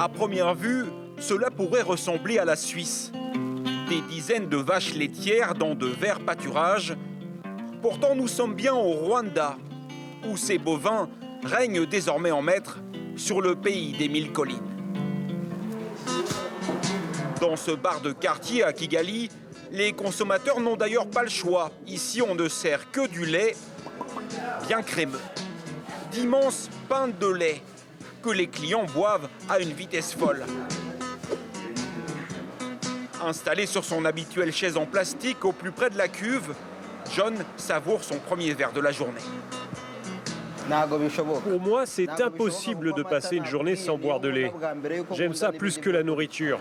À première vue, cela pourrait ressembler à la Suisse. Des dizaines de vaches laitières dans de verts pâturages. Pourtant, nous sommes bien au Rwanda, où ces bovins règnent désormais en maître sur le pays des 1000 collines. Dans ce bar de quartier à Kigali, les consommateurs n'ont d'ailleurs pas le choix. Ici, on ne sert que du lait bien crémeux. D'immenses pintes de lait que les clients boivent à une vitesse folle. Installé sur son habituelle chaise en plastique au plus près de la cuve, John savoure son premier verre de la journée. Pour moi, c'est impossible de passer une journée sans boire de lait. J'aime ça plus que la nourriture.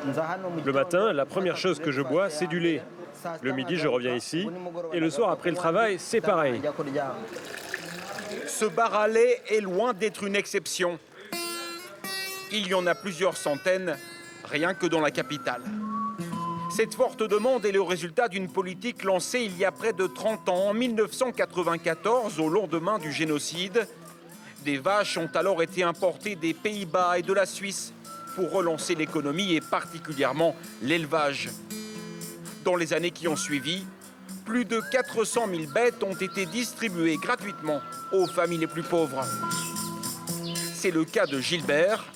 Le matin, la première chose que je bois, c'est du lait. Le midi, je reviens ici. Et le soir, après le travail, c'est pareil. Ce bar à lait est loin d'être une exception. Il y en a plusieurs centaines, rien que dans la capitale. Cette forte demande est le résultat d'une politique lancée il y a près de 30 ans, en 1994, au lendemain du génocide. Des vaches ont alors été importées des Pays-Bas et de la Suisse pour relancer l'économie et particulièrement l'élevage. Dans les années qui ont suivi, plus de 400 000 bêtes ont été distribuées gratuitement aux familles les plus pauvres. C'est le cas de Gilbert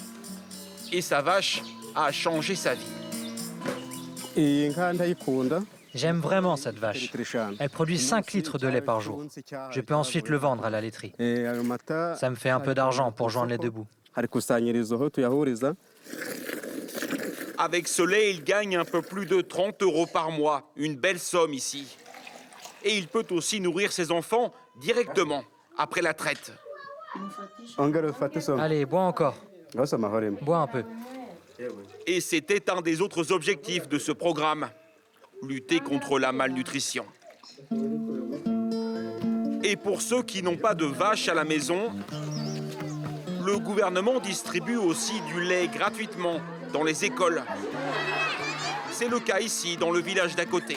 et sa vache a changé sa vie. J'aime vraiment cette vache. Elle produit 5 litres de lait par jour. Je peux ensuite le vendre à la laiterie. Ça me fait un peu d'argent pour joindre les deux bouts. Avec ce lait, il gagne un peu plus de 30 € par mois. Une belle somme ici. Et il peut aussi nourrir ses enfants directement, après la traite. Allez, bois encore. Bois un peu. Et c'était un des autres objectifs de ce programme, lutter contre la malnutrition. Et pour ceux qui n'ont pas de vaches à la maison, le gouvernement distribue aussi du lait gratuitement dans les écoles. C'est le cas ici, dans le village d'à côté.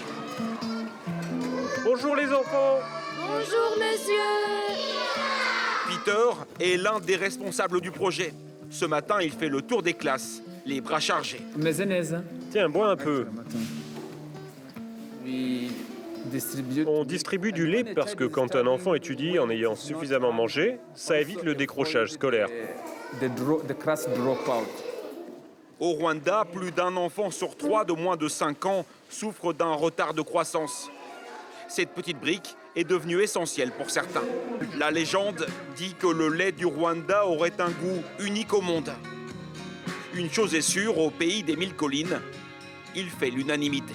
Bonjour les enfants! Bonjour, monsieur! Peter est l'un des responsables du projet. Ce matin, il fait le tour des classes, les bras chargés. Tiens, bois un peu. On distribue du lait parce que quand un enfant étudie en ayant suffisamment mangé, ça évite le décrochage scolaire. Au Rwanda, plus d'un enfant sur 3 de moins de 5 ans souffre d'un retard de croissance. Cette petite brique est devenue essentielle pour certains. La légende dit que le lait du Rwanda aurait un goût unique au monde. Une chose est sûre, au pays des 1000 collines, il fait l'unanimité.